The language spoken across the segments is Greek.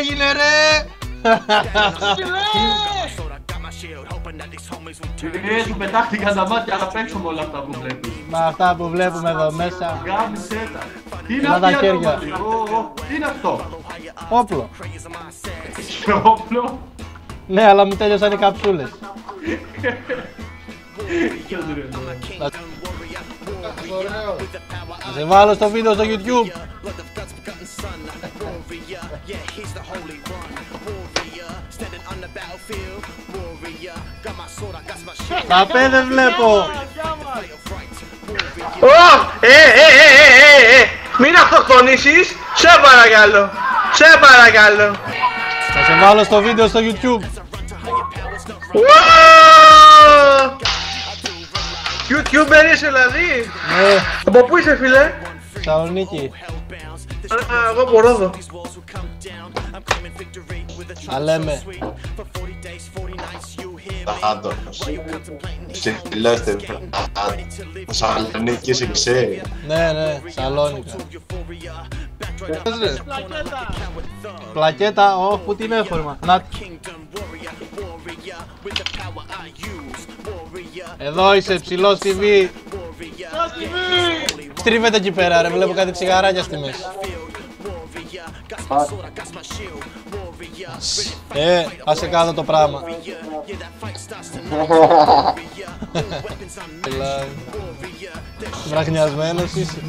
έγινε ρε! Του πετάχτηκαν τα μάτια να παίξουμε όλα αυτά που βλέπεις. Με αυτά που βλέπουμε εδώ μέσα. Γάμισε τα. Τι είναι τα αυτή η χέρια. ανομαλία? Τι είναι αυτό? Όπλο. Όπλο. Ναι, αλλά μου τέλειωσαν οι καψούλες. Θα σε βάλω στο βίντεο στο YouTube. Τα πέντε βλέπω. Μην αυτοκτονήσεις, σε παρακαλώ. Σε παρακαλώ. Θα σε βάλω στο βίντεο στο YouTube. YouTuber είσαι δηλαδή? Ναι, Από πού είσαι φίλε? Θεσσαλονίκη. Εγώ από Ρόδο. Τα λέμε. Άντωνος. Ψηλάστε, Θεσσαλονίκη σε ξέρει. Ναι, ναι, Σαλόνικα. Πλακέτα, που την έφορμα. Να. Εδώ είσαι, ψηλός TV. Στρίβεται εκεί πέρα ρε, βλέπω κάτι τσιγαράκια στη μέση. Άσε κάτω το πράγμα. Βραχνιασμένος είσαι.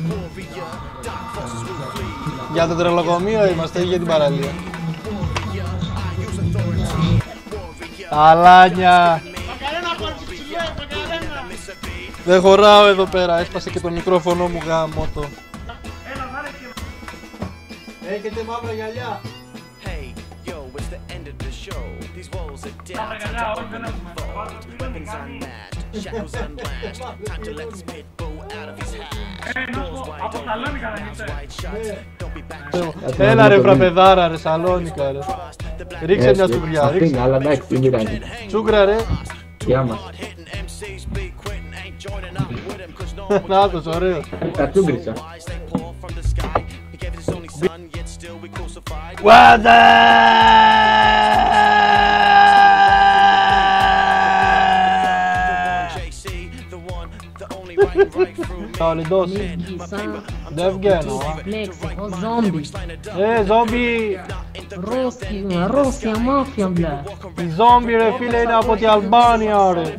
Για το τρελοκομείο είμαστε ή για την παραλία? Αλάνια. Δεν χωράω εδώ πέρα, έσπασε και το μικρόφωνο μου γάμο το. Έχετε μαύρα γυαλιά. Έλα ρε βραπεδάρα ρε, Σαλόνικα ρε. Ρίξε μια τσουγκριά, ρίξε. Αλλά εντάξει, τι μοιράζει. Τσούγκρα ρε. Γεια μας. Νάτος, ωραίος. Τα τσούγκρισα. Γουάντα! Όλοι δώσει. Δεν βγαίνω. Mexico, zombie. Ζόμπι. Ρώσια, μάφια, μπλα. Η ζόμπι ρε φίλε είναι από την Αλμπάνια ρε.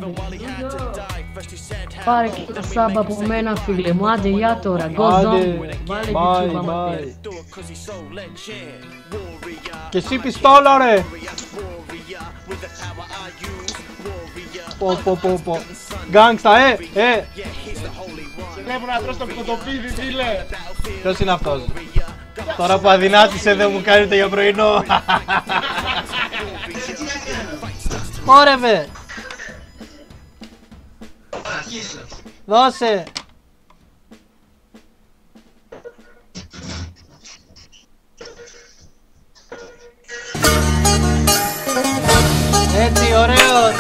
Πάρε και το σάμπα από μένα φίλε μου, άντε για τώρα, go zombie. Βάλε YouTube άμα θες. Και εσύ πιστόλα ρε. Πω. Γκάγκστα, Βλέπω να τρως το κοτοπίδι, φίλε. Ποιος είναι αυτός? Τώρα που αδυνάτησε δεν μου κάνετε για πρωινό. Χόρευε. Δώσε. Έτσι, ωραίος.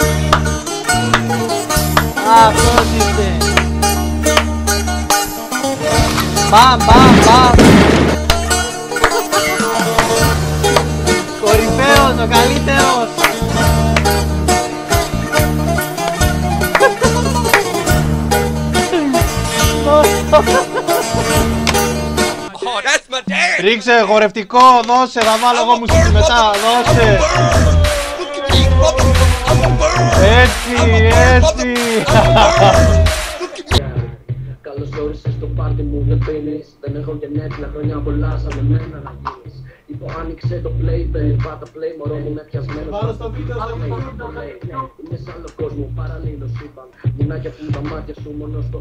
Αυτός είστε. Μπαμ. Κορυφαίος, ο καλύτερος. Ρίξε χορευτικό, δώσε, θα βάλω εγώ μουσική μετά, δώσε. Έτσι. Καλώς όρισες στο πάρτι μου, δεν πίνεις. Δεν έχω και νέτλα, χρόνια πολλά σαν εμένα να γίνεις. Είπω άνοιξε το play, πάτα play, μωρό μου με πιασμένο. Βάλω στο βίντεο, είμαι σε άλλο κόσμο, παραλλήλω είπαν. Μουνάκια που τα μάτια σου μόνο στο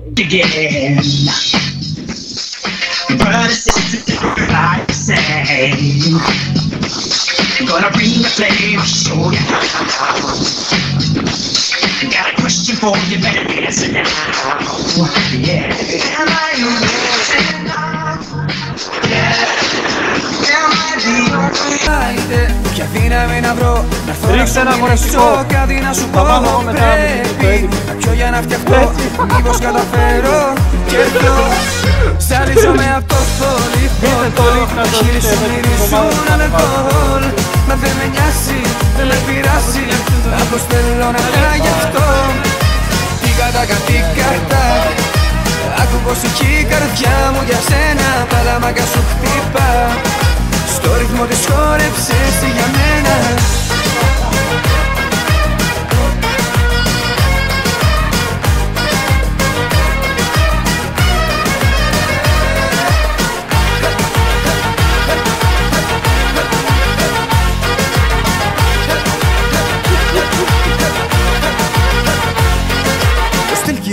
Gonna bring the flame, show you how. Got a question for you, better answer now. Yeah. Am I your man? Yeah. Am I the Ποια δύναμη να βρω, να έρθω ρίξε ένα χορευτικό. κάτι να σου πω. Θα πάμε εγώ μετά, πρέπει να πιω για να φτιαχτώ. Μήπως καταφέρω και ποιος ζαλίζομαι απ' το θόρυβο. Μπείτε στο link να το δείτε με την ομάδα αλκοόλ. Μα δεν με νοιάζει, δεν με πειράζει. Αποστέλω να λέω γι' αυτό. Τίκα τάκα τίκα τάκ. Άκου πως εκεί η καρδιά μου για σένα παλαμάκα σου χτύπα. Στο ρυθμό της χόρεψες για μένα.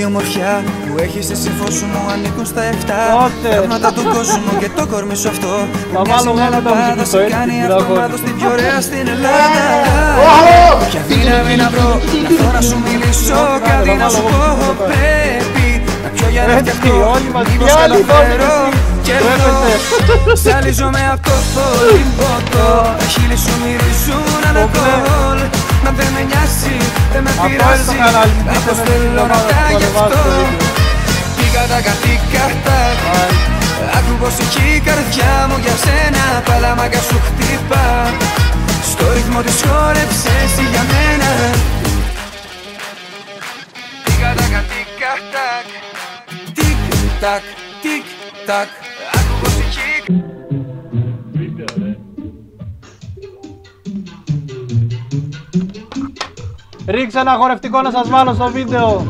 Η ομορφιά που έχεις εσύ φως σου μου ανήκουν στα 7. Θαύματα του κόσμου και το κορμί σου αυτό που μοιάζει με λαμπάδα σε κάνει αυτομάτω στην πιο ωραία στην Ελλάδα. Ποια δύναμη να βρω, να έρθω να σου μιλήσω, κάτι να σου πω. Πρέπει να πιω για να φτιαχτώ, μήπως καταφέρω και εδώ ζαλίζομαι απ' το πολύ ποτό. Τα χείλη σου μυρίζουν αλκοόλ. Μα δεν με νοιάζει, δεν με πειράζει. Αποστέλω να τα γι' αυτό. Τίκα τάκα τίκα τάκ. Άκου πως εκεί η καρδιά μου για σένα παλαμάκα σου χτύπα. Στο ρυθμό της χόρεψες για μένα. Τίκα τάκα τίκα τάκ. Τικ τακ, τικ τακ. Άκου πως εκεί. Ρίξε ένα χορευτικό να σας βάλω στο βίντεο.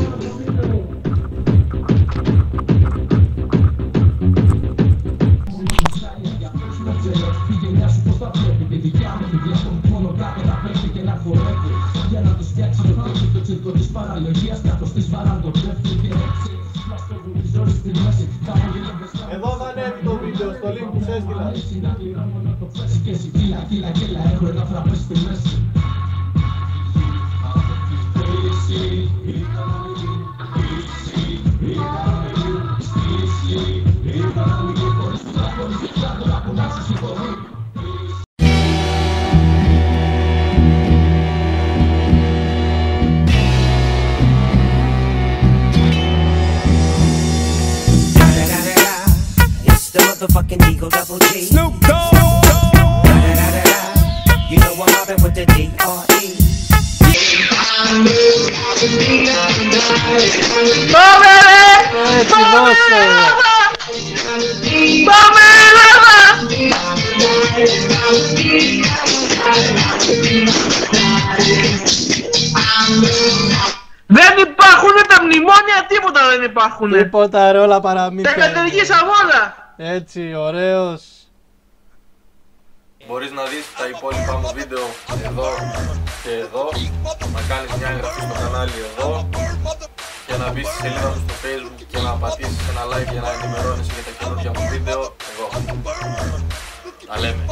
Εδώ θα ανέβει το βίντεο στο link που σε έστειλα. Motherfucking Eagle Double G. Snoop Dogg. You know I'm mobbing with the D.R.E. Πάμε ρε! Πάμε Ελλάδα! Δεν υπάρχουν τα μνημόνια, τίποτα δεν υπάρχουν. Τίποτα ρε, όλα παραμύθια. Τα κατεργήσαμε όλα. Έτσι, ωραίος. Μπορείς να δεις τα υπόλοιπα μου βίντεο εδώ και εδώ. Να κάνεις μια εγγραφή στο κανάλι εδώ και να μπεις στη σελίδα μου στο Facebook και να πατήσεις ένα like για να ενημερώνεσαι για τα καινούργια μου βίντεο εδώ. Τα λέμε.